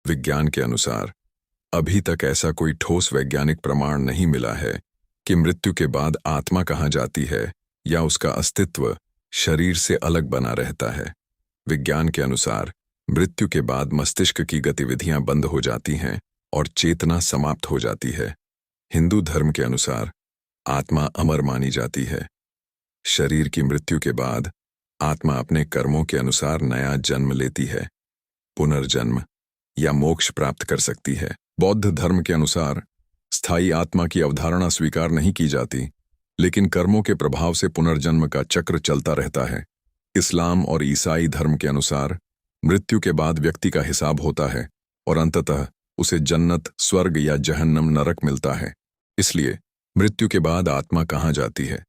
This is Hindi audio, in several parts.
विज्ञान के अनुसार अभी तक ऐसा कोई ठोस वैज्ञानिक प्रमाण नहीं मिला है कि मृत्यु के बाद आत्मा कहाँ जाती है या उसका अस्तित्व शरीर से अलग बना रहता है। विज्ञान के अनुसार मृत्यु के बाद मस्तिष्क की गतिविधियां बंद हो जाती हैं और चेतना समाप्त हो जाती है। हिंदू धर्म के अनुसार आत्मा अमर मानी जाती है। शरीर की मृत्यु के बाद आत्मा अपने कर्मों के अनुसार नया जन्म लेती है, पुनर्जन्म या मोक्ष प्राप्त कर सकती है। बौद्ध धर्म के अनुसार स्थायी आत्मा की अवधारणा स्वीकार नहीं की जाती, लेकिन कर्मों के प्रभाव से पुनर्जन्म का चक्र चलता रहता है। इस्लाम और ईसाई धर्म के अनुसार मृत्यु के बाद व्यक्ति का हिसाब होता है और अंततः उसे जन्नत, स्वर्ग या जहन्नम, नरक मिलता है। इसलिए मृत्यु के बाद आत्मा कहाँ जाती है,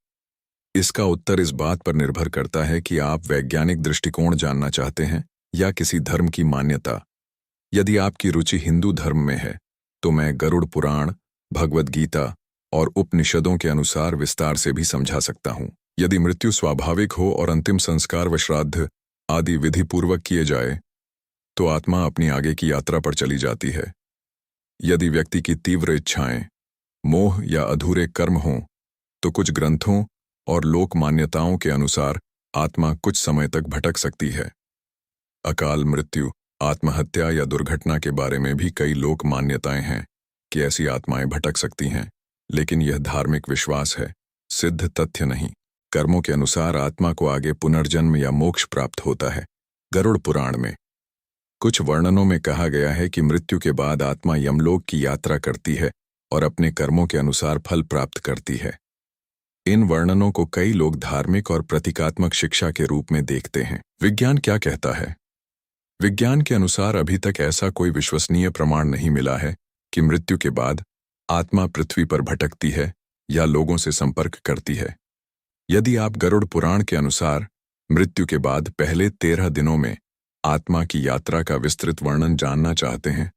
इसका उत्तर इस बात पर निर्भर करता है कि आप वैज्ञानिक दृष्टिकोण जानना चाहते हैं या किसी धर्म की मान्यता। यदि आपकी रुचि हिंदू धर्म में है तो मैं गरुड़ पुराण, भगवद गीता और उपनिषदों के अनुसार विस्तार से भी समझा सकता हूं। यदि मृत्यु स्वाभाविक हो और अंतिम संस्कार व श्राद्ध आदि विधि पूर्वक किए जाए तो आत्मा अपनी आगे की यात्रा पर चली जाती है। यदि व्यक्ति की तीव्र इच्छाएं, मोह या अधूरे कर्म हों तो कुछ ग्रंथों और लोक मान्यताओं के अनुसार आत्मा कुछ समय तक भटक सकती है। अकाल मृत्यु, आत्महत्या या दुर्घटना के बारे में भी कई लोक मान्यताएं हैं कि ऐसी आत्माएं भटक सकती हैं, लेकिन यह धार्मिक विश्वास है, सिद्ध तथ्य नहीं। कर्मों के अनुसार आत्मा को आगे पुनर्जन्म या मोक्ष प्राप्त होता है। गरुड़ पुराण में कुछ वर्णनों में कहा गया है कि मृत्यु के बाद आत्मा यमलोक की यात्रा करती है और अपने कर्मों के अनुसार फल प्राप्त करती है। इन वर्णनों को कई लोग धार्मिक और प्रतीकात्मक शिक्षा के रूप में देखते हैं। विज्ञान क्या कहता है? विज्ञान के अनुसार अभी तक ऐसा कोई विश्वसनीय प्रमाण नहीं मिला है कि मृत्यु के बाद आत्मा पृथ्वी पर भटकती है या लोगों से संपर्क करती है। यदि आप गरुड़ पुराण के अनुसार मृत्यु के बाद पहले 13 दिनों में आत्मा की यात्रा का विस्तृत वर्णन जानना चाहते हैं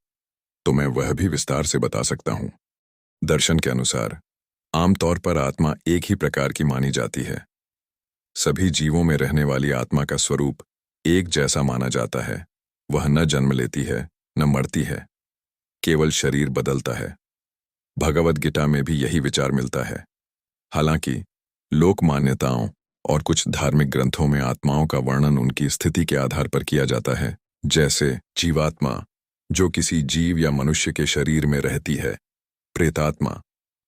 तो मैं वह भी विस्तार से बता सकता हूं। दर्शन के अनुसार आमतौर पर आत्मा एक ही प्रकार की मानी जाती है। सभी जीवों में रहने वाली आत्मा का स्वरूप एक जैसा माना जाता है। वह न जन्म लेती है, न मरती है, केवल शरीर बदलता है। भगवद गीता में भी यही विचार मिलता है। हालांकि लोक मान्यताओं और कुछ धार्मिक ग्रंथों में आत्माओं का वर्णन उनकी स्थिति के आधार पर किया जाता है, जैसे जीवात्मा जो किसी जीव या मनुष्य के शरीर में रहती है, प्रेतात्मा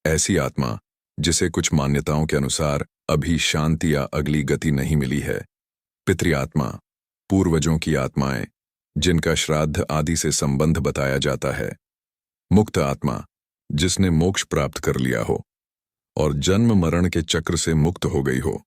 ऐसी आत्मा जिसे कुछ मान्यताओं के अनुसार अभी शांति या अगली गति नहीं मिली है, पितृआत्मा पूर्वजों की आत्माएं जिनका श्राद्ध आदि से संबंध बताया जाता है, मुक्त आत्मा जिसने मोक्ष प्राप्त कर लिया हो और जन्म मरण के चक्र से मुक्त हो गई हो।